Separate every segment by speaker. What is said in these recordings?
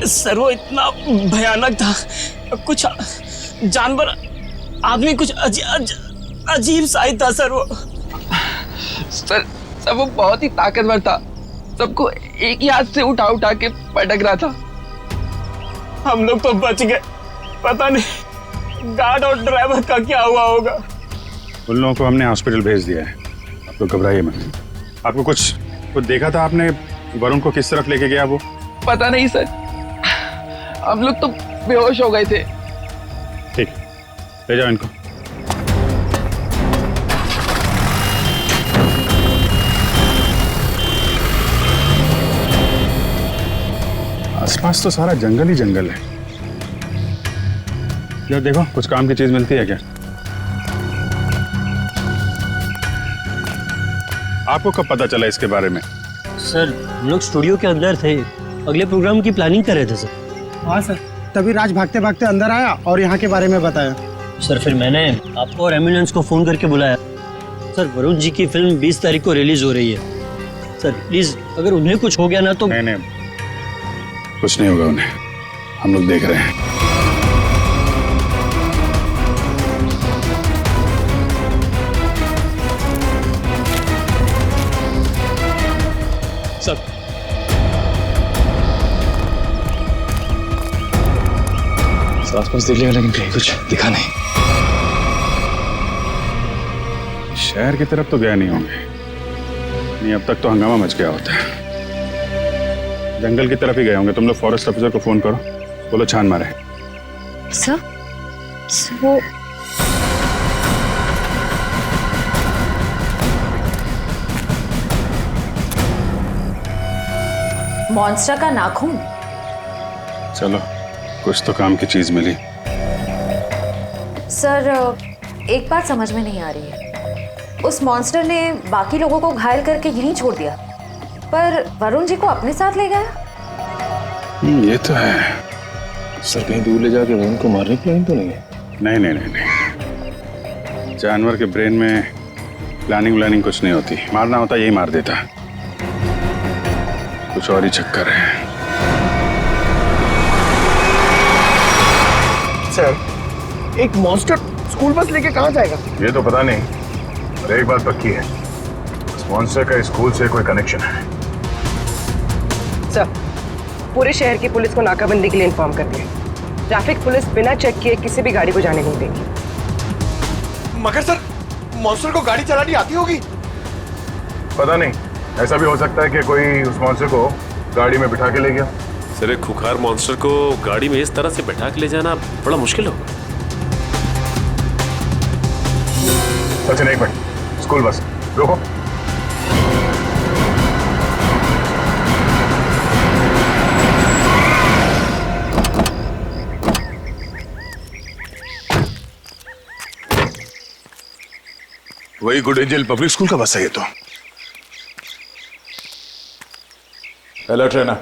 Speaker 1: Sir वो इतना भयानक था, कुछ जानवर आदमी कुछ अजीब सा ही था सर वो।
Speaker 2: सर वो बहुत ही ताकतवर था, सबको एक ही हाथ से उठा उठा के पटक रहा था।
Speaker 1: हम लोग तो बच गए, पता नहीं गार्ड और ड्राइवर का क्या हुआ होगा।
Speaker 3: उन लोगों को हमने हॉस्पिटल भेज दिया है, आप लोग घबराइए मत। आपको कुछ देखा था आपने वरुण को किस तरफ लेके गया वो?
Speaker 2: पता नहीं सर, हम लोग तो बेहोश हो गए थे।
Speaker 3: ठीक, ले जाओ इनको। आसपास तो सारा जंगल ही जंगल है। यार देखो कुछ काम की चीज मिलती है क्या? आपको कब पता चला इसके बारे में?
Speaker 4: सर हम लोग स्टूडियो के अंदर थे, अगले प्रोग्राम की प्लानिंग कर रहे थे सर।
Speaker 5: हाँ सर, तभी राज भागते भागते अंदर आया और यहाँ के बारे में बताया।
Speaker 4: सर फिर मैंने आपको और एम्बुलेंस को फोन करके बुलाया। सर वरुण जी की फिल्म 20 तारीख को रिलीज हो रही है। सर प्लीज अगर उन्हें कुछ हो गया ना तो।
Speaker 3: नहीं, कुछ नहीं होगा उन्हें, हम लोग देख रहे हैं।
Speaker 1: सर
Speaker 6: आसपास देख लिया लेकिन कहीं कुछ दिखा नहीं।
Speaker 3: शहर की तरफ तो गए नहीं होंगे, नहीं अब तक तो हंगामा मच गया होता है। जंगल की तरफ ही गए होंगे। तुम लोग फॉरेस्ट ऑफिसर को फोन करो, बोलो छान मारे।
Speaker 7: सर वो मॉन्स्टर का नाखून।
Speaker 3: चलो कुछ तो काम की चीज मिली।
Speaker 7: सर एक बात समझ में नहीं आ रही है, उस मॉन्स्टर ने बाकी लोगों को घायल करके यहीं छोड़ दिया, पर वरुण जी को अपने साथ ले गया।
Speaker 3: ये तो है।
Speaker 6: सर कहीं दूर ले जाके वरुण को मारने की प्लानिंग तो नहीं है?
Speaker 3: नहीं, जानवर के ब्रेन में प्लानिंग व्लानिंग कुछ नहीं होती। मारना होता यही मार देता, कुछ और ही चक्कर है।
Speaker 5: सर एक मॉन्स्टर स्कूल बस लेके कहाँ जाएगा?
Speaker 8: ये तो पता नहीं, पर एक बात पक्की है, इस मॉन्स्टर का स्कूल से कोई कनेक्शन है।
Speaker 9: सर पूरे शहर की पुलिस को नाकाबंदी के लिए इन्फॉर्म कर दिया। ट्रैफिक पुलिस बिना चेक किए किसी भी गाड़ी को जाने नहीं देगी।
Speaker 10: मगर सर मॉन्स्टर को गाड़ी चलानी आती होगी?
Speaker 8: पता नहीं, ऐसा भी हो सकता है कि कोई उस मॉन्स्टर को गाड़ी में बिठा के ले गया।
Speaker 11: सर एक खुखार मॉन्स्टर को गाड़ी में इस तरह से बैठा के ले जाना बड़ा मुश्किल होगा।
Speaker 8: सचिन एक मिनट, स्कूल बस रोको।
Speaker 10: वही गुड एंजल पब्लिक स्कूल का बस है ये तो।
Speaker 8: अलर्ट रहना,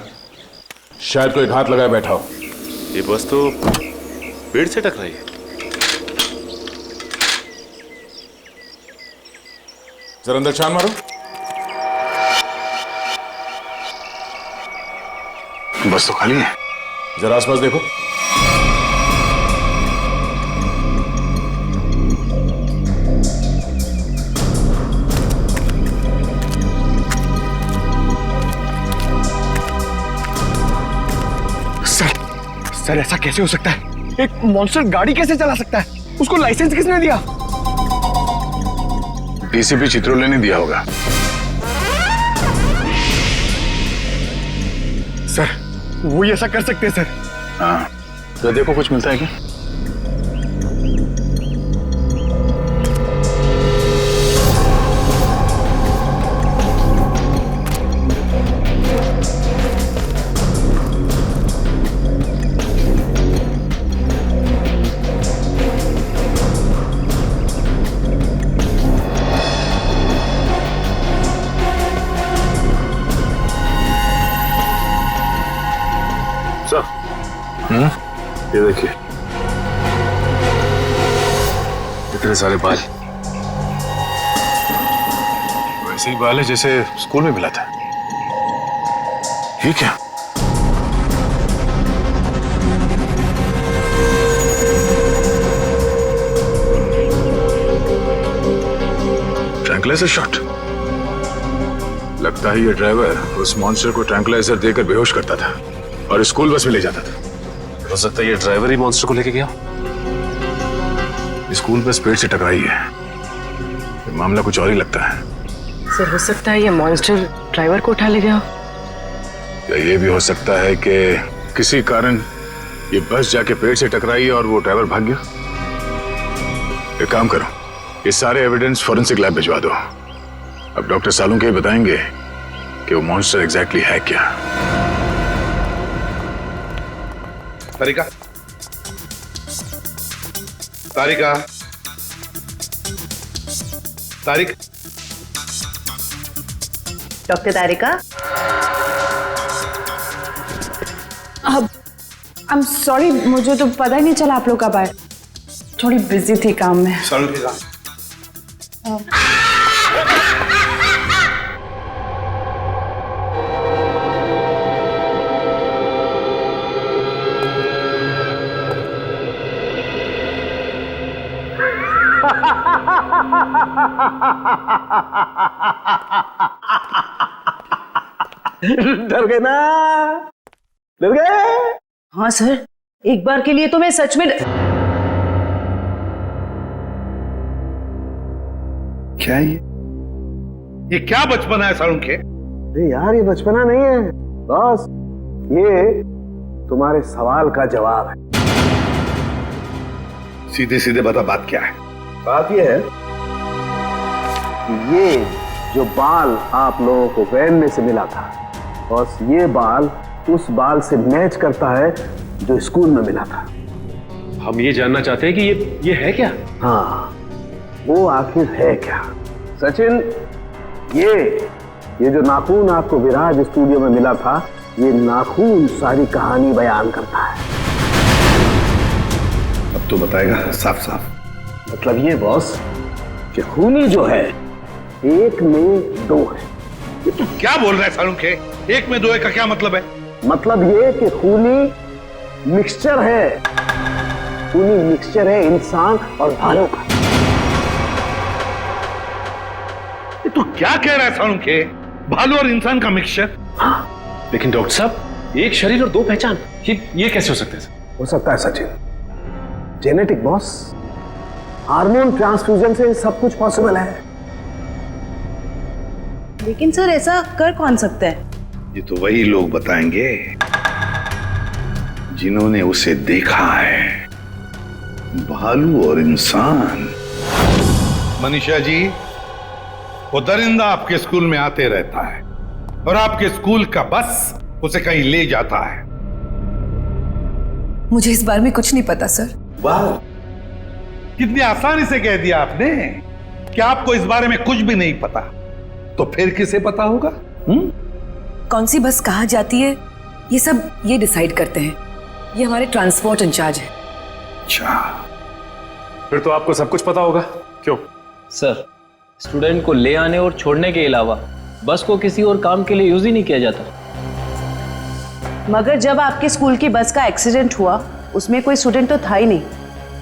Speaker 8: शायद कोई घात लगाए बैठा हो।
Speaker 11: ये बस तो पेड़ से टकराई है।
Speaker 8: जरा अंदर छान मारो।
Speaker 10: बस तो खाली है।
Speaker 8: जरा आसपास देखो।
Speaker 5: सर ऐसा कैसे हो सकता है? एक मॉन्स्टर गाड़ी कैसे चला सकता है? उसको लाइसेंस किसने दिया?
Speaker 10: डीसीपी चित्रोले ने दिया होगा।
Speaker 5: सर वो ऐसा कर सकते हैं सर?
Speaker 10: हाँ, तो देखो कुछ मिलता है क्या? ये देखिए, इतने सारे बाल, वैसे ही बाल है जैसे स्कूल में मिला था। ये क्या?
Speaker 8: Tranquilliser shot. लगता है ये ड्राइवर उस मॉन्स्टर को ट्रैंकुलाइजर देकर बेहोश करता था और स्कूल बस में ले जाता था।
Speaker 11: हो सकता है ये ड्राइवर ही मॉन्स्टर को लेके गया।
Speaker 8: स्कूल बस पेड़ से टकराई है। ये मामला कुछ और ही लगता है।
Speaker 9: सर हो सकता है ये मॉन्स्टर ड्राइवर को उठा ले गया।
Speaker 8: या ये भी हो सकता है कि किसी कारण ये बस जाके पेड़ से टकराई और वो ड्राइवर भाग गया। एक काम करो, ये सारे एविडेंस फॉरेंसिक लैब भिजवा दो। अब डॉक्टर सालुंके बताएंगे कि वो मॉन्स्टर एग्जैक्टली है क्या।
Speaker 10: तारिका, तारिका, तारिक,
Speaker 7: डॉक्टर तारिका।
Speaker 12: अब आई एम सॉरी, मुझे तो पता ही नहीं चला आप लोग कब आए। थोड़ी बिजी थी काम में।
Speaker 10: सालुंके का
Speaker 5: डर गए ना? डर गए?
Speaker 12: हाँ सर, एक बार के लिए तो मैं सच में।
Speaker 10: क्या ये क्या बचपना है सालुंके?
Speaker 5: अरे यार, ये बचपना नहीं है बॉस, ये तुम्हारे सवाल का जवाब है।
Speaker 10: सीधे सीधे बता, बात क्या है?
Speaker 5: बात ये है कि ये जो बाल आप लोगों को वैन में से मिला था, बॉस, ये बाल उस बाल से मैच करता है जो स्कूल में मिला था।
Speaker 11: हम ये जानना चाहते हैं कि ये है क्या?
Speaker 5: हाँ, वो आखिर है क्या? सचिन, ये जो नाखून आपको विराज स्टूडियो में मिला था, ये नाखून सारी कहानी बयान करता है।
Speaker 10: अब तो बताएगा साफ साफ।
Speaker 5: मतलब ये बॉस कि खूनी जो है एक में दो है।
Speaker 10: ये तू क्या बोल रहा है सालुंके? एक में दो है का क्या मतलब है?
Speaker 5: मतलब ये कि खूनी मिक्सचर है। खूनी मिक्सचर है इंसान और भालू का।
Speaker 10: ये तू क्या कह रहा है सालुंके? भालू और इंसान का मिक्सचर?
Speaker 5: हाँ।
Speaker 11: लेकिन डॉक्टर साहब, एक शरीर और दो पहचान, ये कैसे हो सकता है?
Speaker 5: हो सकता है Sachin, genetic boss. Hormone transfusion से सब कुछ पॉसिबल है।
Speaker 12: लेकिन सर, ऐसा कर कौन सकता है?
Speaker 10: ये तो वही लोग बताएंगे जिन्होंने उसे देखा है। भालू और इंसान। मनीषा जी, वो दरिंदा आपके स्कूल में आते रहता है और आपके स्कूल का बस उसे कहीं ले जाता है।
Speaker 12: मुझे इस बारे में कुछ नहीं पता सर।
Speaker 10: वाह, कितनी आसानी से कह दिया आपने कि आपको इस बारे में कुछ भी नहीं पता। तो फिर किसे पता होगा?
Speaker 12: कौन सी बस कहाँ जाती है, ये सब ये डिसाइड करते हैं। ये हमारे ट्रांसपोर्ट इंचार्ज है।
Speaker 10: अच्छा,
Speaker 11: फिर तो आपको सब कुछ पता होगा। क्यों?
Speaker 13: सर, स्टूडेंट को ले आने और छोड़ने के अलावा बस को किसी और काम के लिए यूज ही नहीं किया जाता।
Speaker 12: मगर जब आपके स्कूल की बस का एक्सीडेंट हुआ, उसमें कोई स्टूडेंट तो था ही नहीं।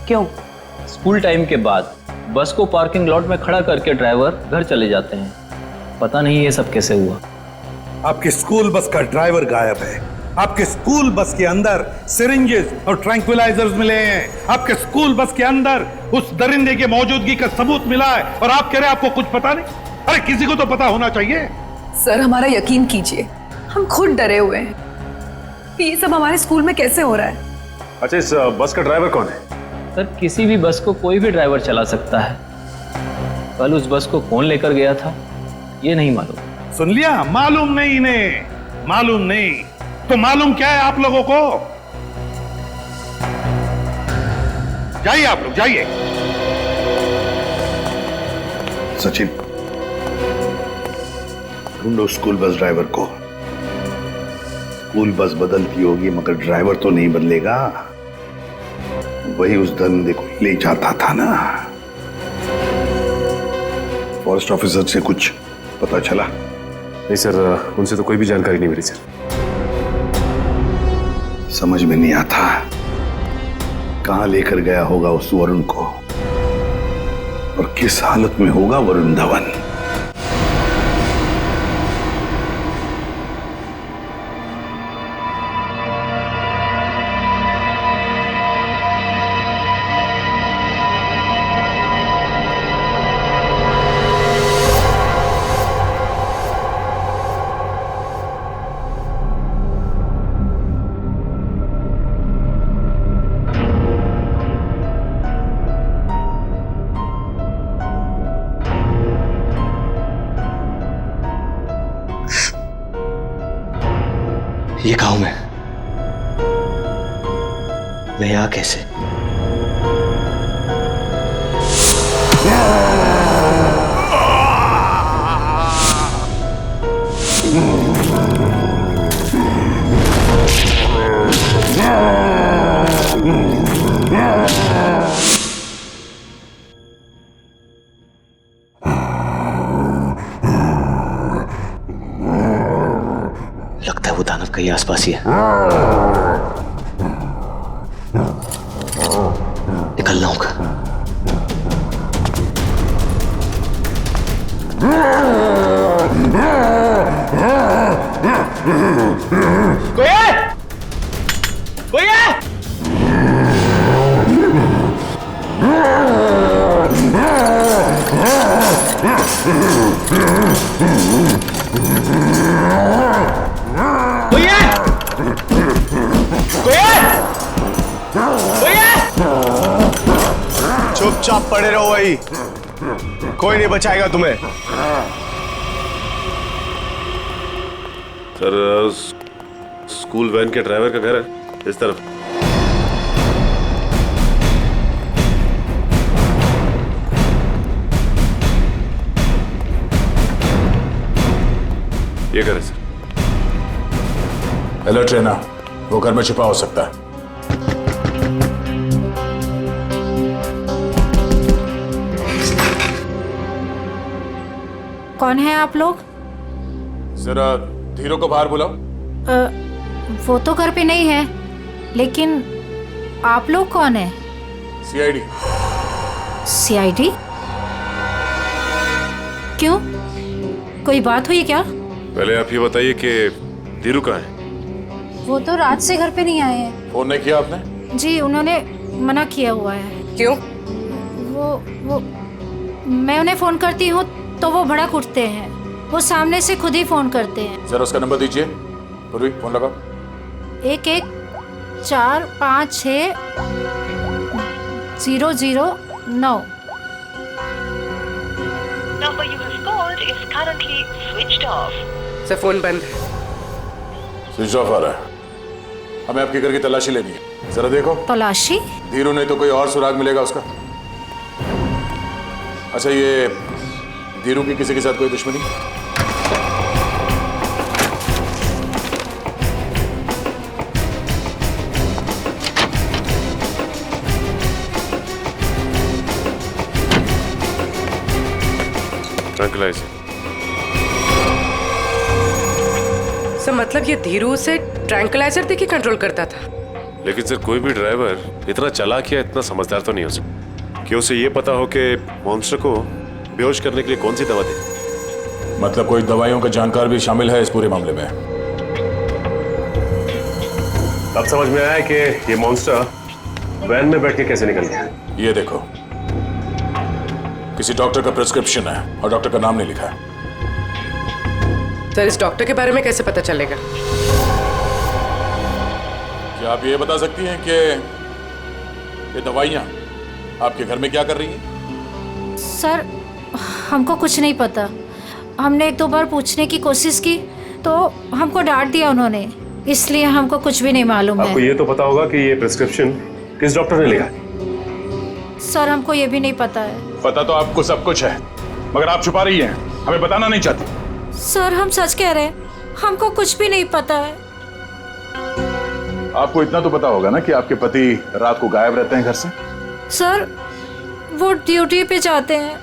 Speaker 12: क्यों?
Speaker 13: स्कूल टाइम के बाद बस को पार्किंग लॉट में खड़ा करके ड्राइवर घर चले जाते हैं। पता नहीं ये सब कैसे हुआ।
Speaker 10: आपके स्कूल बस का ड्राइवर गायब है। आपके स्कूल बस के अंदर सिरिंजेस और ट्रैंक्विलाइजर्स मिले हैं। आपके स्कूल बस के अंदर उस दरिंदे की मौजूदगी का सबूत मिला है और आप कह रहे हैं आपको कुछ पता नहीं? अरे किसी को तो पता होना चाहिए।
Speaker 12: सर, हमारा यकीन कीजिए, हम खुद डरे हुए हैं कि ये सब हमारे स्कूल में कैसे हो रहा है।
Speaker 11: अच्छा, इस बस का ड्राइवर कौन है?
Speaker 13: सर, किसी भी बस को कोई भी ड्राइवर चला सकता है। कल उस बस को कौन लेकर गया था ये नहीं मालूम।
Speaker 10: सुन लिया? मालूम नहीं इन्हें, मालूम नहीं। तो मालूम क्या है आप लोगों को? जाइए आप लोग, जाइए। सचिन, ढूंढो स्कूल बस ड्राइवर को। स्कूल बस बदलती होगी मगर ड्राइवर तो नहीं बदलेगा। वही उस दरिंदे को ले जाता था ना। फॉरेस्ट ऑफिसर से कुछ पता चला?
Speaker 11: नहीं सर, उनसे तो कोई भी जानकारी नहीं मिली सर।
Speaker 10: समझ में नहीं आता कहां लेकर गया होगा उस वरुण को और किस हालत में होगा वरुण धवन।
Speaker 4: गया कैसे? लगता है वो दानव कहीं आसपास ही है। निकलना होगा।
Speaker 2: कोई है? कोई है? कोई है? कोई है? कोई है?
Speaker 14: चुपचाप पड़े रहो वही, कोई नहीं बचाएगा तुम्हें।
Speaker 11: सर स्कूल वैन के ड्राइवर का घर है इस तरफ। ये घर है सर।
Speaker 8: अलर्ट रहना, वो घर में छिपा हो सकता है।
Speaker 15: कौन है आप लोग?
Speaker 8: जरा धीरू को बाहर बुलाओ।
Speaker 15: वो तो घर पे नहीं है, लेकिन आप लोग कौन है?
Speaker 8: सीआईडी।
Speaker 15: सीआईडी? क्यों, कोई बात हुई क्या?
Speaker 11: पहले आप ये बताइए कि धीरू कहाँ है?
Speaker 15: वो तो रात से घर पे नहीं आए हैं।
Speaker 8: फोन नहीं किया आपने?
Speaker 15: जी उन्होंने मना किया हुआ है।
Speaker 9: क्यों?
Speaker 15: वो मैं उन्हें फोन करती हूँ तो वो भड़क उठते हैं। वो सामने से खुद ही फोन करते हैं।
Speaker 8: जरा उसका नंबर दीजिए। पूर्वी फोन लगाओ।
Speaker 15: 11456009।
Speaker 16: Number you have called is currently switched off.
Speaker 9: Sir phone बंद है।
Speaker 8: स्विच ऑफ आ रहा है। हमें आपके घर की तलाशी लेनी है, जरा देखो।
Speaker 15: तलाशी?
Speaker 8: धीरू नहीं तो कोई और सुराग मिलेगा उसका। अच्छा, ये धीरू की किसी के साथ कोई दुश्मनी?
Speaker 11: ट्रैंक्विलाइजर।
Speaker 9: सर मतलब ये धीरू से ट्रैंक्विलाइजर देके कंट्रोल करता था?
Speaker 11: लेकिन सर कोई भी ड्राइवर इतना चालाक या इतना समझदार तो नहीं हो सकता कि उसे ये पता हो कि मॉन्स्टर को बेहोश करने के लिए कौन सी दवा दे।
Speaker 8: मतलब कोई दवाइयों का जानकार भी शामिल है इस पूरे मामले में।
Speaker 11: अब समझ में आया कि ये मॉन्स्टर वैन में बैठ के कैसे निकल गया।
Speaker 8: ये देखो, किसी डॉक्टर का प्रिस्क्रिप्शन है और डॉक्टर का नाम नहीं लिखा है।
Speaker 9: सर इस डॉक्टर के बारे में कैसे पता चलेगा?
Speaker 8: क्या आप ये बता सकती हैं कि ये दवाइयाँ आपके घर में क्या कर रही हैं?
Speaker 15: सर हमको कुछ नहीं पता। हमने 1-2 बार पूछने की कोशिश की तो हमको डांट दिया उन्होंने, इसलिए हमको कुछ भी नहीं मालूम है।
Speaker 11: आपको ये तो पता होगा कि ये प्रिस्क्रिप्शन किस डॉक्टर ने लिखा है?
Speaker 15: सर हमको ये भी नहीं पता है।
Speaker 8: पता तो आपको सब कुछ है, मगर आप छुपा रही हैं, हमें बताना नहीं चाहती।
Speaker 15: सर हम सच कह रहे हैं, हमको कुछ भी नहीं पता है।
Speaker 8: आपको इतना तो पता होगा ना कि आपके पति रात को गायब रहते हैं घर से?
Speaker 15: सर वो ड्यूटी पे जाते हैं।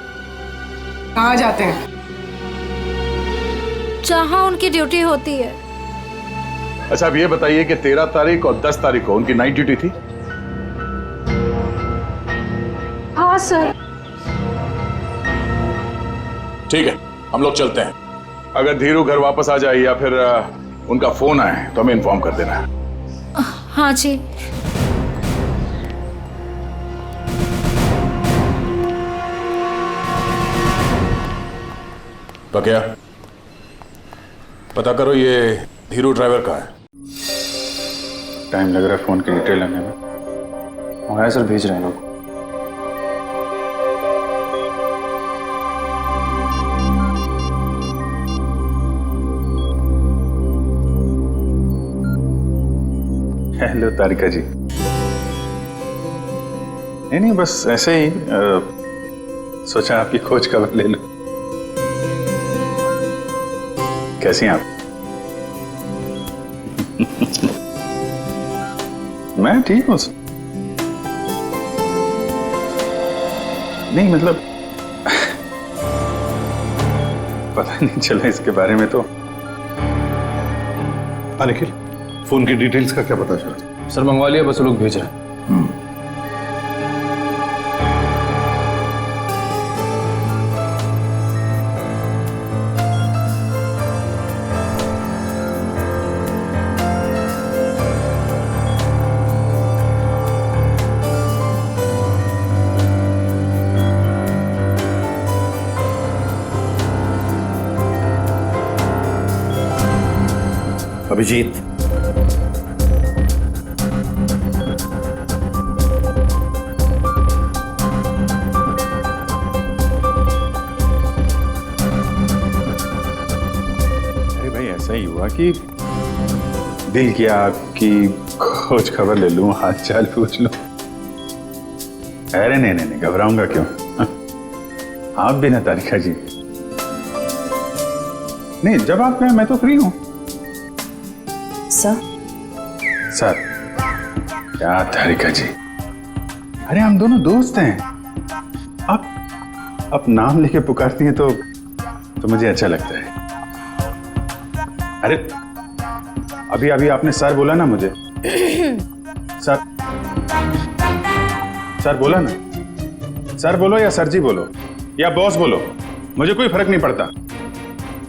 Speaker 9: कहाँ जाते हैं?
Speaker 15: जहाँ उनकी ड्यूटी होती है।
Speaker 8: अच्छा, अब ये बताइए कि 13 तारीख और 10 तारीख को उनकी नाइट ड्यूटी थी?
Speaker 15: हाँ सर।
Speaker 8: ठीक है, हम लोग चलते हैं। अगर धीरू घर वापस आ जाए या फिर उनका फोन आए तो हमें इन्फॉर्म कर देना है।
Speaker 15: हाँ जी।
Speaker 8: बकिया, पता करो ये धीरू ड्राइवर का है।
Speaker 3: टाइम लग रहा है फोन की डिटेल लेने में।
Speaker 6: हाँ सर, भेज रहे हैं लोग।
Speaker 3: हेलो तारिका जी। नहीं बस ऐसे ही सोचा आपकी खोज खबर ले लूं। कैसी हैं आप? मैं ठीक हूँ। नहीं मतलब पता नहीं चला इसके बारे में तो।
Speaker 10: निखिल, फोन की डिटेल्स का क्या पता चला?
Speaker 6: सर मंगवा लिया, बस वो लोग भेज रहे हैं।
Speaker 10: अभिजीत,
Speaker 3: अरे भाई ऐसा ही हुआ कि दिल किया आपकी खोज खबर ले लूं, हाल चाल पूछ लूं। अरे नहीं घबराऊंगा क्यों? आप भी ना तारिका जी। नहीं जब आप कहें मैं तो फ्री हूं। सर क्या तारिका जी, अरे हम दोनों दोस्त हैं। आप नाम लेके पुकारती हैं तो मुझे अच्छा लगता है। अरे अभी आपने सर बोला ना मुझे। सर बोला ना। सर बोलो या सर जी बोलो या बॉस बोलो, मुझे कोई फर्क नहीं पड़ता।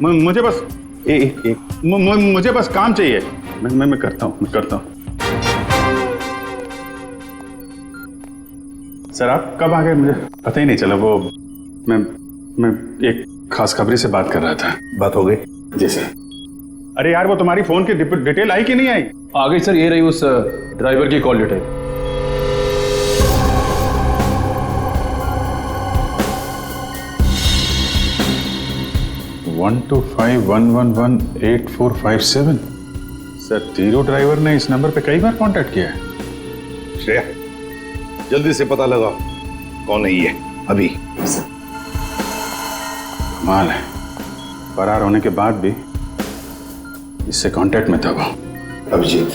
Speaker 3: मुझे बस मुझे बस काम चाहिए। मैं करता हूँ। सर आप कब आ गए मुझे पता ही नहीं चला। वो मैं एक खास खबरी से बात कर रहा था।
Speaker 10: बात हो गई?
Speaker 3: जी सर। अरे यार वो तुम्हारी फोन की डिटेल आई कि नहीं आई?
Speaker 6: आ गई सर, ये रही उस ड्राइवर की कॉल डिटेल।
Speaker 3: वन 125111845 सर तीरो ड्राइवर ने इस नंबर पे कई बार कांटेक्ट किया है।
Speaker 10: श्रेया, जल्दी से पता लगाओ कौन है ये अभी।
Speaker 3: कमाल है, फरार होने के बाद भी इससे कांटेक्ट में था वो।
Speaker 10: अभिजीत,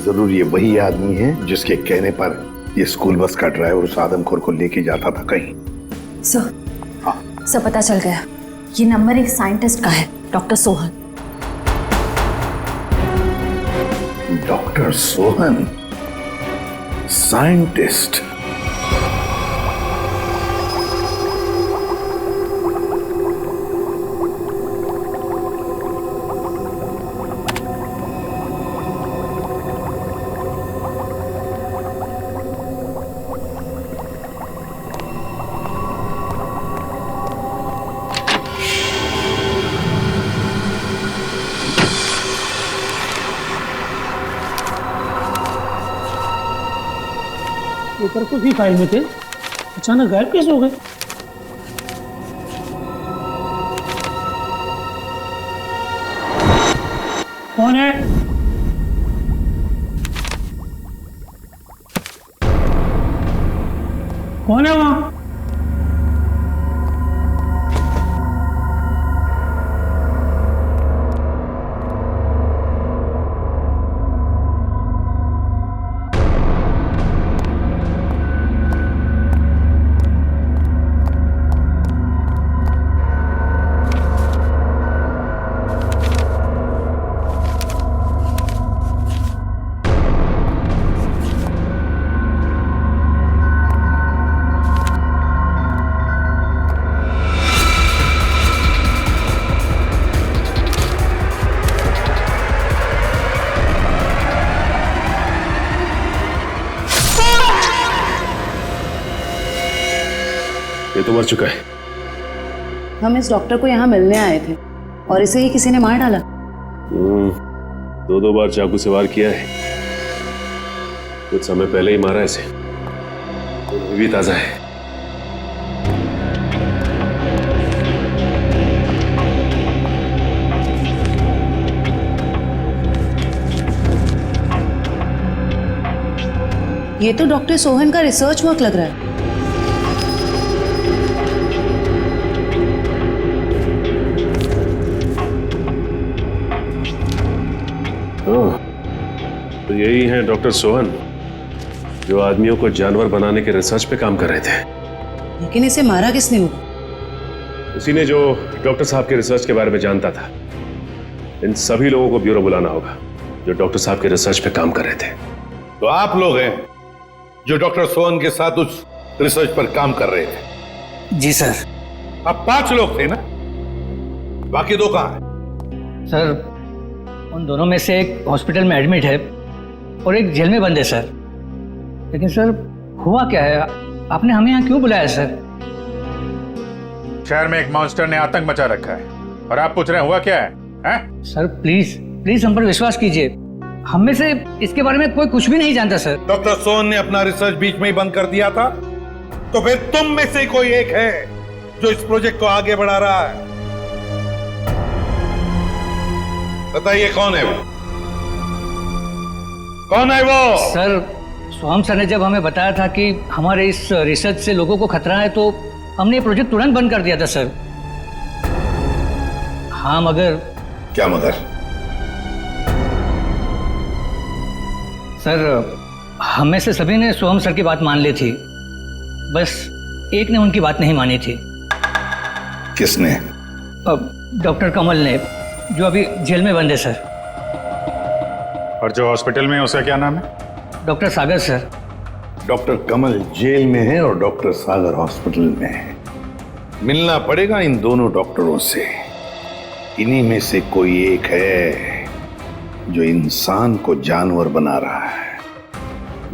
Speaker 10: जरूर ये वही आदमी है जिसके कहने पर ये स्कूल बस का ड्राइवर उस आदमखोर को लेके जाता था कहीं।
Speaker 7: सर पता चल गया, ये नंबर एक साइंटिस्ट का है, doctor Sohan.
Speaker 10: Doctor Sohan scientist?
Speaker 1: Paper कुछ भी फाइल में थे, अचानक गायब कैसे हो गए? कौन है? कौन है वहां?
Speaker 11: ये तो मर चुका है।
Speaker 12: हम इस डॉक्टर को यहाँ मिलने आए थे और इसे ही किसी ने मार डाला।
Speaker 11: 2 बार चाकू से वार किया है, कुछ समय पहले ही मारा इसे। ये भी ताजा है।
Speaker 17: ये तो डॉक्टर सोहन का रिसर्च वर्क लग रहा है।
Speaker 11: तो यही है डॉक्टर सोहन जो आदमियों को जानवर बनाने के रिसर्च पे काम कर रहे थे।
Speaker 17: लेकिन इसे मारा किसने होगा?
Speaker 11: उसी ने जो डॉक्टर साहब के रिसर्च के बारे में जानता था। इन सभी लोगों को ब्यूरो बुलाना होगा जो डॉक्टर साहब के रिसर्च पे काम कर रहे थे।
Speaker 10: तो आप लोग हैं जो डॉक्टर सोहन के साथ उस रिसर्च पर काम कर रहे थे?
Speaker 18: जी सर।
Speaker 10: अब 5 लोग थे ना, बाकी 2 कहां हैं?
Speaker 18: सर उन दोनों में से एक हॉस्पिटल में एडमिट है और एक जेल में बंद है सर। लेकिन सर हुआ क्या है, आपने हमें यहाँ क्यों बुलाया सर?
Speaker 3: शहर में एक मॉन्स्टर ने आतंक मचा रखा है और आप पूछ रहे हैं हुआ क्या है, हैं?
Speaker 18: सर प्लीज प्लीज हम पर विश्वास कीजिए, हम में से इसके बारे में कोई कुछ भी नहीं जानता सर।
Speaker 10: डॉक्टर सोहन ने अपना रिसर्च बीच में ही बंद कर दिया था, तो फिर तुम में से कोई एक है जो इस प्रोजेक्ट को आगे बढ़ा रहा है। बताइए कौन है वो? कौन है वो?
Speaker 18: सर सोहम सर ने जब हमें बताया था कि हमारे इस रिसर्च से लोगों को खतरा है तो हमने ये प्रोजेक्ट तुरंत बंद कर दिया था सर। हाँ मगर।
Speaker 10: क्या मगर?
Speaker 18: सर हम में से सभी ने सोहम सर की बात मान ली थी, बस एक ने उनकी बात नहीं मानी थी।
Speaker 10: किसने?
Speaker 18: डॉक्टर कमल ने, जो अभी जेल में बंद है सर।
Speaker 3: और जो हॉस्पिटल में है उसका क्या नाम है?
Speaker 18: डॉक्टर सागर सर।
Speaker 10: डॉक्टर कमल जेल में है और डॉक्टर सागर हॉस्पिटल में है। मिलना पड़ेगा इन दोनों डॉक्टरों से। इन्हीं में से कोई एक है जो इंसान को जानवर बना रहा है।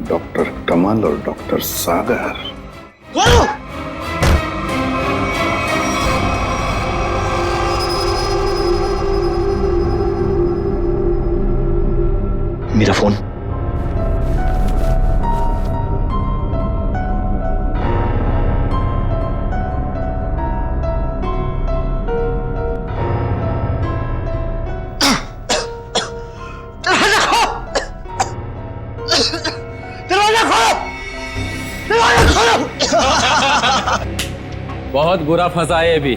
Speaker 10: डॉक्टर कमल और डॉक्टर सागर।
Speaker 6: मेरा फोन।
Speaker 13: बहुत बुरा फंसा है अभी।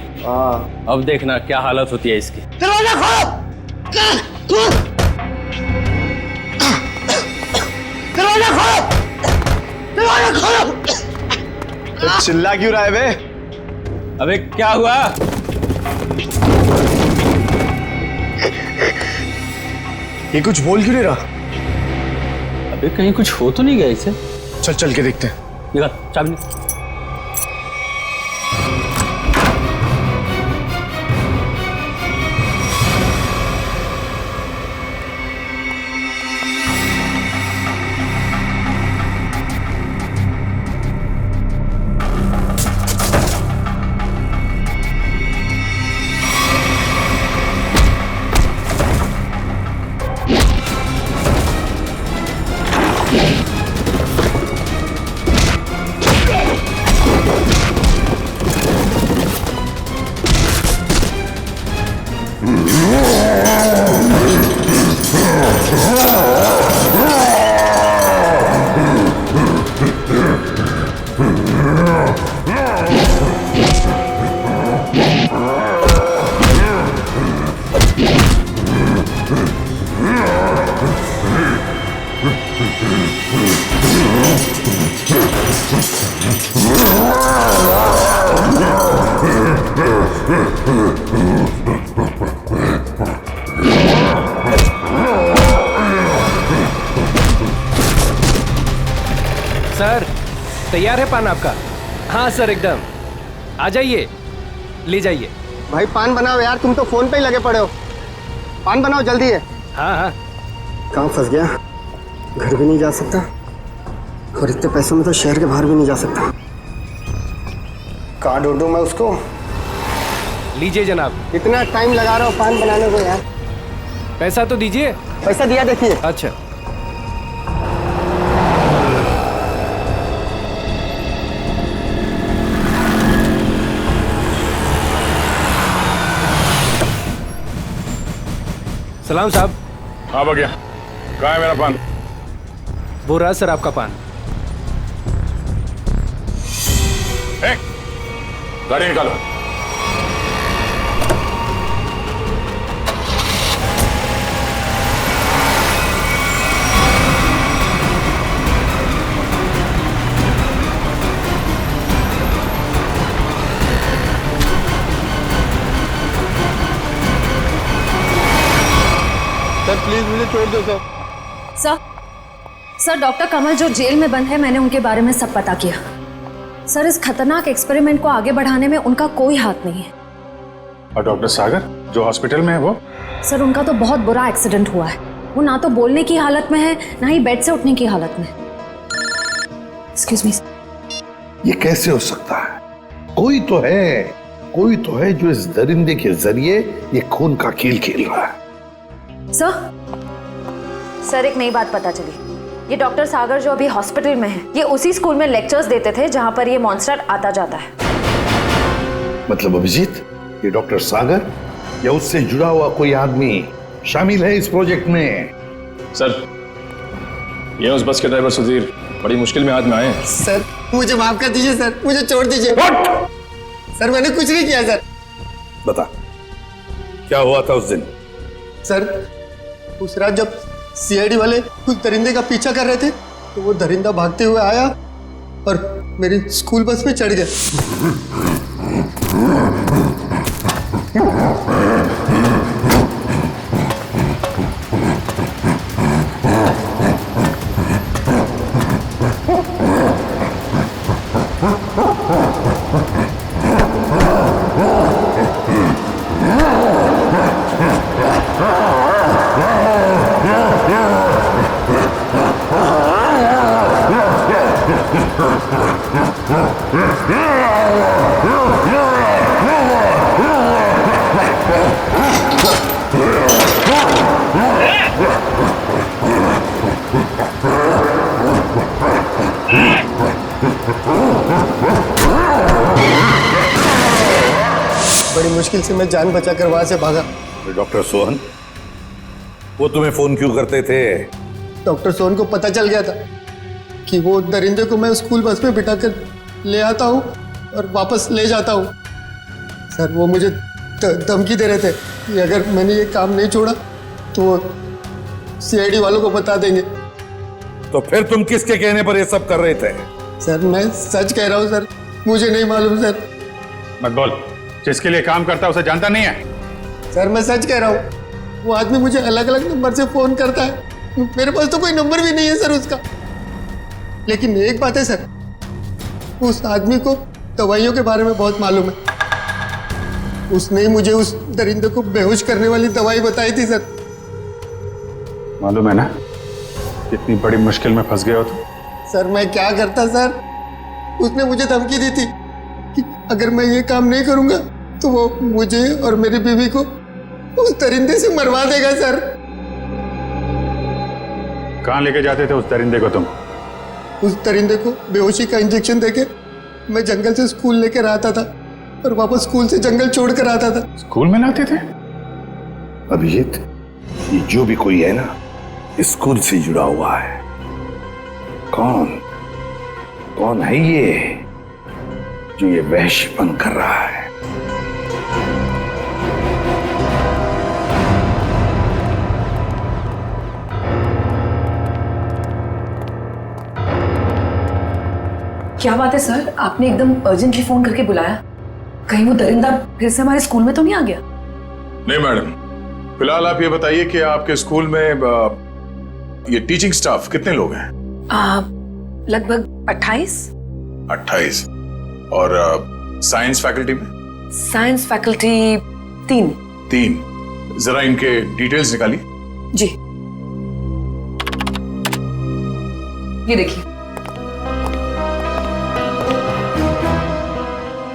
Speaker 13: अब देखना क्या हालत होती है इसकी।
Speaker 1: दरवाजा खोलो! दरवाजा खोलो! दरवाजा खोलो!
Speaker 14: चिल्ला क्यों रहा है बे?
Speaker 13: अबे क्या हुआ?
Speaker 14: ये कुछ बोल क्यों नहीं रहा?
Speaker 13: अबे कहीं कुछ हो तो नहीं गया इसे?
Speaker 14: चल चल के देखते हैं।
Speaker 13: निकाल चाबी। सर तैयार है पान आपका? हाँ सर एकदम। आ जाइए, ले जाइए।
Speaker 19: भाई पान बनाओ यार, तुम तो फोन पे ही लगे पड़े हो। पान बनाओ जल्दी है।
Speaker 13: हाँ हाँ।
Speaker 19: कहाँ फंस गया? घर भी नहीं जा सकता और इतने पैसों में तो शहर के बाहर भी नहीं जा सकता। कहाँ ढूंढूं मैं उसको?
Speaker 13: लीजिए जनाब।
Speaker 19: इतना टाइम लगा रहा हो पान बनाने को यार।
Speaker 13: पैसा तो दीजिए।
Speaker 19: पैसा दिया देखिए।
Speaker 13: अच्छा सलाम साहब।
Speaker 3: हाँ बगिया, कहाँ है मेरा पान?
Speaker 13: वो रहा सर आपका पान।
Speaker 8: गाड़ी निकालो।
Speaker 19: सर प्लीज मुझे छोड़ दो सर।
Speaker 7: सर डॉक्टर कमल जो जेल में बंद है, मैंने उनके बारे में सब पता किया। सर इस खतरनाक एक्सपेरिमेंट को आगे बढ़ाने में उनका कोई हाथ नहीं है।
Speaker 3: और डॉक्टर सागर जो हॉस्पिटल में है वो?
Speaker 7: सर उनका तो बहुत बुरा एक्सीडेंट हुआ है। वो ना तो बोलने की हालत में है, ना ही बेड से उठने की हालत में। Excuse me.
Speaker 10: ये कैसे हो सकता है? कोई तो है जो इस दरिंदे के जरिए ये खून का खेल खेल रहा है।
Speaker 7: सर एक नई बात पता चली। ये डॉक्टर सागर जो अभी हॉस्पिटल में है, ये उसी स्कूल में लेक्चर्स देते थे जहां पर ये मॉन्स्टर आता जाता है।
Speaker 10: मतलब अभिजीत, ये डॉक्टर सागर या उससे जुड़ा हुआ कोई आदमी शामिल है इस प्रोजेक्ट में?
Speaker 6: सर ये उस बस के ड्राइवर सुधीर बड़ी मुश्किल में हाथ में आए हैं।
Speaker 19: सर मुझे माफ कर दीजिए सर, मुझे छोड़ दीजिए। सर मैंने कुछ नहीं किया सर।
Speaker 10: बता क्या हुआ था उस दिन?
Speaker 19: सर उस रात जब सीआईडी वाले कुछ दरिंदे का पीछा कर रहे थे, तो वो दरिंदा भागते हुए आया और मेरी स्कूल बस में चढ़ गया। बड़ी मुश्किल से मैं जान बचाकर वहां से भागा।
Speaker 10: डॉक्टर सोहन वो तुम्हें फोन क्यों करते थे?
Speaker 19: डॉक्टर सोहन को पता चल गया था कि वो दरिंदे को मैं स्कूल बस में बिठाकर ले आता हूँ और वापस ले जाता हूँ। सर वो मुझे धमकी दे रहे थे कि अगर मैंने ये काम नहीं छोड़ा तो वो सीआईडी वालों को बता देंगे।
Speaker 10: तो फिर तुम किसके कहने पर ये सब कर रहे थे?
Speaker 19: सर मैं सच कह रहा हूँ सर, मुझे नहीं मालूम सर।
Speaker 3: मत बोल, जिसके लिए काम करता है उसे जानता नहीं है?
Speaker 19: सर मैं सच कह रहा हूँ, वो आदमी मुझे अलग अलग नंबर से फोन करता है। मेरे पास तो कोई नंबर भी नहीं है सर उसका। लेकिन एक बात है सर, उस आदमी को दवाइयों के बारे में बहुत मालूम है। उसने मुझे उस दरिंदे को बेहोश करने वाली दवाई बताई थी सर।
Speaker 3: मालूम है ना कितनी बड़ी मुश्किल में फंस गए हो तुम।
Speaker 19: सर मैं क्या करता सर, उसने मुझे धमकी दी थी कि अगर मैं ये काम नहीं करूंगा तो वो मुझे और मेरी बीवी को उस दरिंदे से मरवा देगा सर।
Speaker 3: कहाँ लेके जाते थे उस दरिंदे को तुम?
Speaker 19: उस दरिंदे को बेहोशी का इंजेक्शन देके मैं जंगल से स्कूल लेकर आता था और वापस स्कूल से जंगल छोड़ कर आता था।
Speaker 3: स्कूल में लाते थे?
Speaker 10: अभिजीत ये जो भी कोई है ना स्कूल से जुड़ा हुआ है। कौन है ये जो ये वहशीपन कर रहा है?
Speaker 12: क्या बात है सर, आपने एकदम अर्जेंटली फोन करके बुलाया? कहीं वो दरिंदा फिर से हमारे स्कूल में तो नहीं आ गया?
Speaker 8: नहीं मैडम, फिलहाल आप ये बताइए कि आपके स्कूल में ये टीचिंग स्टाफ कितने लोग हैं?
Speaker 12: लगभग 28।
Speaker 8: 28। और साइंस फैकल्टी में?
Speaker 12: Science faculty 3।
Speaker 8: जरा इनके डिटेल्स निकालिए।
Speaker 12: जी ये देखिए,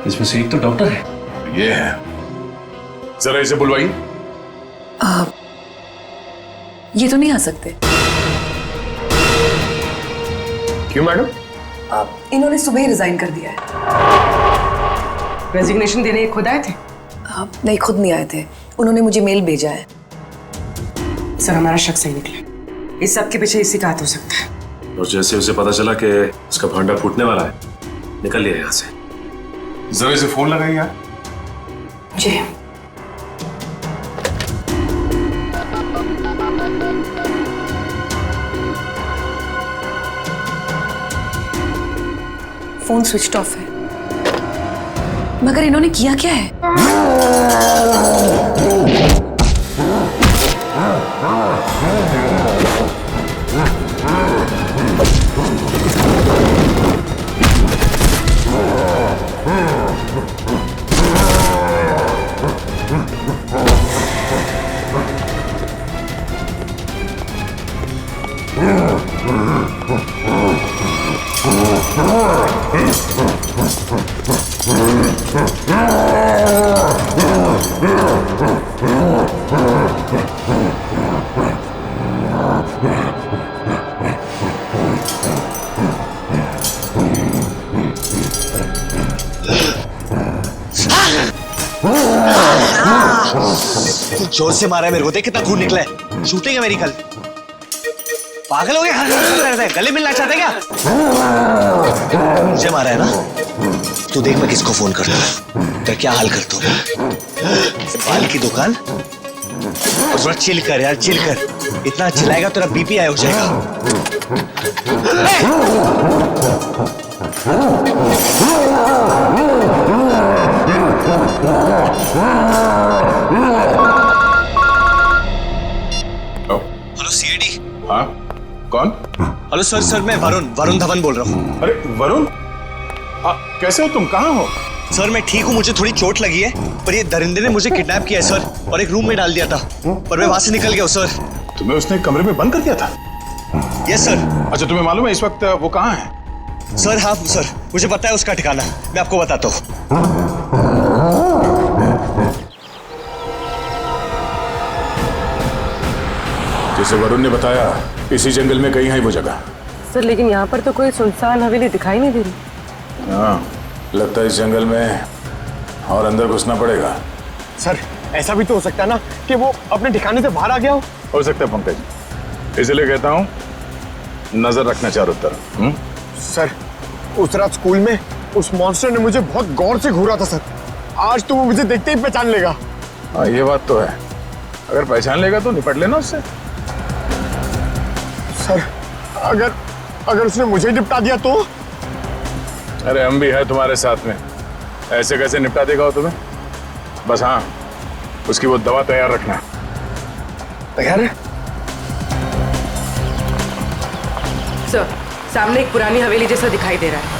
Speaker 6: इसमें से एक तो डॉक्टर है।
Speaker 8: ये है, जरा इसे बुलवाइए।
Speaker 12: ये तो नहीं आ सकते।
Speaker 8: क्यों मैडम?
Speaker 12: इन्होंने सुबह ही रिजाइन कर दिया है।
Speaker 9: रेजिग्नेशन देने ये खुद आए थे?
Speaker 12: नहीं, खुद नहीं आए थे, उन्होंने मुझे मेल भेजा है।
Speaker 9: सर हमारा शक सही निकला, इस सब के पीछे इसी का हाथ हो सकता है।
Speaker 11: और जैसे उसे पता चला कि उसका भांडा फूटने वाला है, निकल लिया यहाँ से।
Speaker 3: जरा इसे फोन लगाइए यार।
Speaker 12: जी। फोन स्विच ऑफ है, मगर इन्होंने किया क्या है?
Speaker 14: जोर से मारा है मेरे को, देख कितना खून निकला है। शूटिंग है मेरी कल। पागल हो गया? गले मिलना चाहते क्या? मुझे मारा है ना? तू देख मैं किसको फोन करता हूँ, तेरा क्या हाल करता हूँ। बाल की दुकान और थोड़ा चिल कर यार, चिल कर। इतना चिल्लाएगा तेरा बीपी हाई हो जाएगा। Hello CID.
Speaker 3: हाँ कौन?
Speaker 14: हेलो सर मैं वरुण धवन बोल रहा हूँ।
Speaker 3: अरे वरुण, कैसे हो तुम? कहाँ हो?
Speaker 14: सर मैं ठीक हूँ, मुझे थोड़ी चोट लगी है, पर ये दरिंदे ने मुझे किडनैप किया है सर, और एक रूम में डाल दिया था, पर मैं वहां से निकल गया हूँ सर।
Speaker 3: तुम्हें उसने कमरे में बंद कर दिया था?
Speaker 14: Yes sir.
Speaker 3: अच्छा तुम्हें मालूम है इस वक्त वो कहाँ है?
Speaker 14: सर हाँ सर, मुझे पता है उसका ठिकाना, मैं आपको बताता हूँ।
Speaker 8: जैसे वरुण ने बताया इसी जंगल में कहीं है वो जगह।
Speaker 9: सर लेकिन यहाँ पर तो कोई सुनसान हवेली दिखाई नहीं दे रही।
Speaker 8: हाँ लगता है इस जंगल में और अंदर घुसना पड़ेगा।
Speaker 14: सर ऐसा भी तो हो सकता है ना कि वो अपने ठिकाने से बाहर आ गया
Speaker 8: हो सकता है पंकज, इसलिए कहता हूँ नजर रखना चारों तरफ।
Speaker 14: सर उस रात स्कूल में उस मॉन्स्टर ने मुझे बहुत गौर से घूरा था सर, आज तो वो मुझे देखते ही पहचान लेगा।
Speaker 8: हाँ ये बात तो है, अगर पहचान लेगा तो निपट लेना उससे।
Speaker 14: सर अगर उसने मुझे निपटा दिया तो?
Speaker 8: अरे हम भी है तुम्हारे साथ में, ऐसे कैसे निपटा देगा वो तुम्हें? बस हाँ उसकी वो दवा तैयार रखना।
Speaker 14: तैयार है
Speaker 9: सर, सामने एक पुरानी हवेली जैसा दिखाई दे रहा है।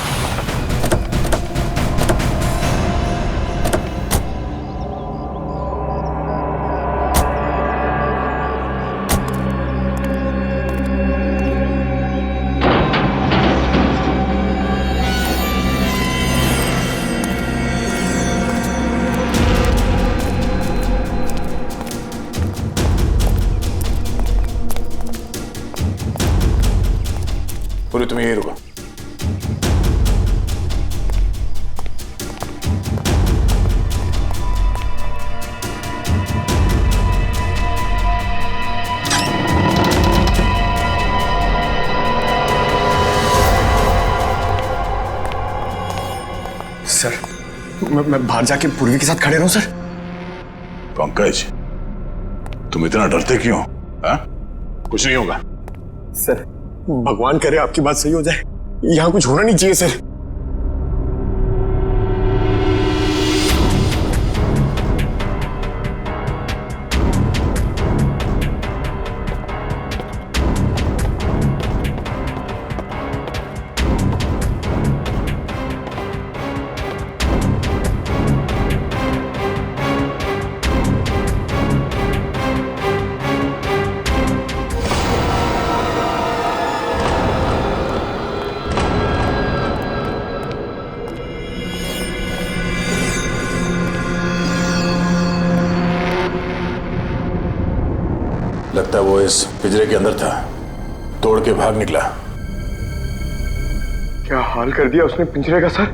Speaker 8: पूरी तुम यही रुको।
Speaker 14: सर मैं बाहर जाके पूर्वी के साथ खड़े रहूं सर?
Speaker 8: पंकज तुम इतना डरते क्यों? हाँ कुछ नहीं होगा।
Speaker 14: सर भगवान करे आपकी बात सही हो जाए, यहाँ कुछ होना नहीं चाहिए सर।
Speaker 8: लगता है वो इस पिंजरे के अंदर था, तोड़ के भाग निकला।
Speaker 14: क्या हाल कर दिया उसने पिंजरे का सर,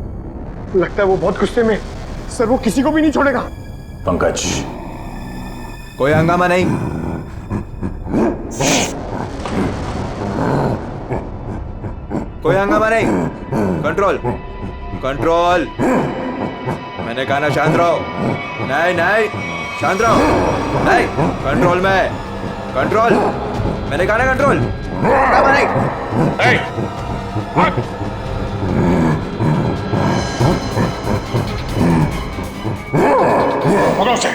Speaker 14: लगता है वो बहुत गुस्से में। सर वो किसी को भी नहीं छोड़ेगा।
Speaker 8: पंकज
Speaker 20: कोई हंगामा नहीं। कोई हंगामा नहीं। Control control. मैंने कहा ना शांत रहो। नहीं नहीं, शांत रहो। नहीं, कंट्रोल में, कंट्रोल। मैंने कहा ना कंट्रोल।
Speaker 3: पकड़ो उसे।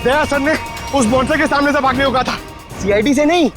Speaker 21: दया सर ने उस मॉन्स्टर के सामने से भागने को कहा था, सीआईडी से नहीं।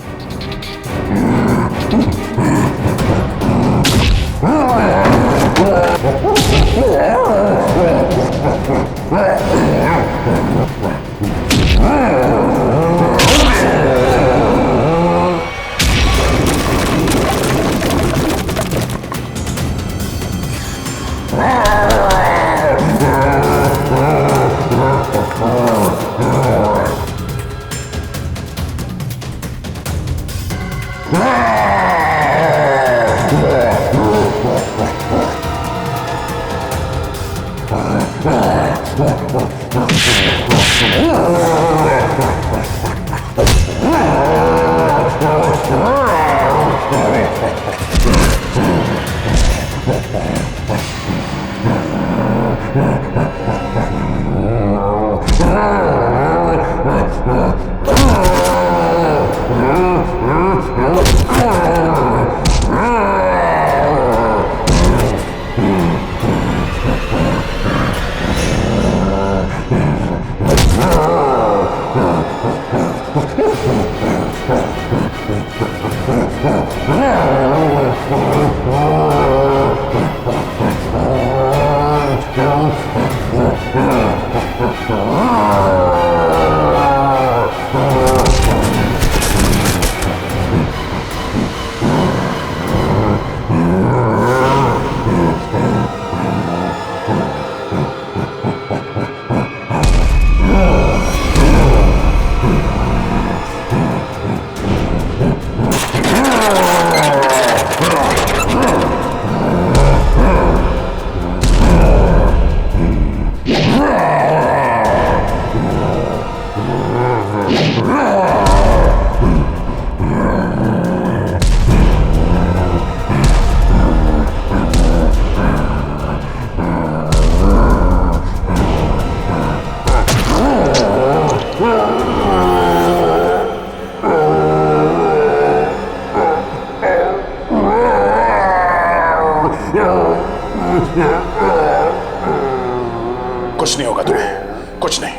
Speaker 21: कुछ नहीं होगा तुम्हें, कुछ नहीं।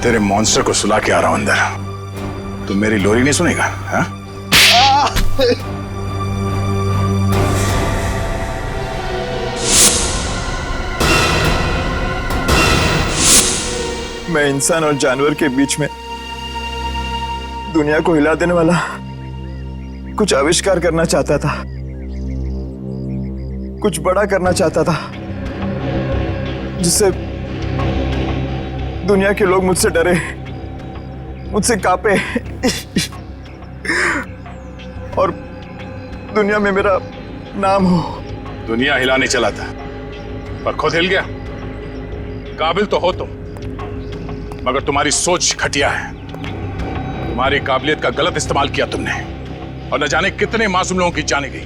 Speaker 21: तेरे मॉन्स्टर को सुला के आ रहा हूं अंदर। तुम मेरी लोरी नहीं सुनेगा? हाँ?
Speaker 20: मैं इंसान और जानवर के बीच में दुनिया को हिला देने वाला कुछ आविष्कार करना चाहता था, कुछ बड़ा करना चाहता था, जिससे दुनिया के लोग मुझसे डरे, मुझसे कांपे और दुनिया में मेरा नाम हो।
Speaker 3: दुनिया हिलाने चला था पर खुद हिल गया। काबिल तो हो तुम, मगर तुम्हारी सोच घटिया है। तुम्हारी काबिलियत का गलत इस्तेमाल किया तुमने और न जाने कितने मासूम लोगों की जाने गई।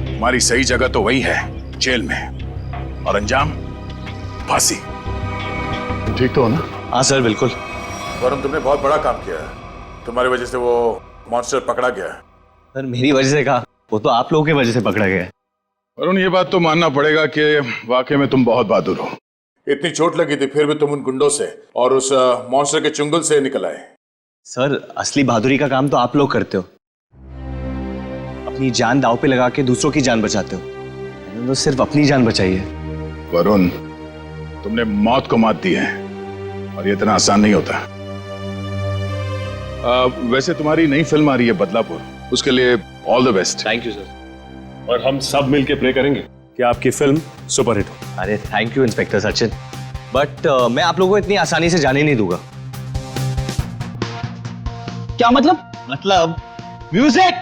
Speaker 3: तुम्हारी सही जगह तो वही है, जेल में, और अंजाम फांसी। ठीक तो हो ना?
Speaker 14: हाँ सर, बिल्कुल।
Speaker 8: वरुण, तुमने बहुत बड़ा काम किया है। तुम्हारी वजह से वो मॉन्स्टर पकड़ा गया है।
Speaker 14: सर मेरी वजह से कहा, वो तो आप लोगों की वजह से पकड़ा गया है।
Speaker 3: वरुण, ये बात तो मानना पड़ेगा कि वाकई में तुम बहुत बहादुर हो।
Speaker 8: इतनी चोट लगी थी फिर भी तुम उन गुंडों से और उस मॉन्स्टर के चुंगल से निकल आए।
Speaker 14: सर असली बहादुरी का काम तो आप लोग करते हो, अपनी जान दांव पे लगा के दूसरों की जान बचाते हो। मैंने तो सिर्फ अपनी जान बचाई है।
Speaker 8: वरुण, तुमने मौत को मात दी है और ये इतना आसान नहीं होता। वैसे तुम्हारी नई फिल्म आ रही है बदलापुर, उसके लिए all the best.
Speaker 11: Thank you sir. और हम सब मिलके प्रे करेंगे कि आपकी फिल्म सुपरहिट हो।
Speaker 14: अरे thank you inspector Sachin, but मैं आप लोगों को इतनी आसानी से जाने नहीं दूंगा।
Speaker 4: क्या मतलब?
Speaker 14: मतलब म्यूजिक।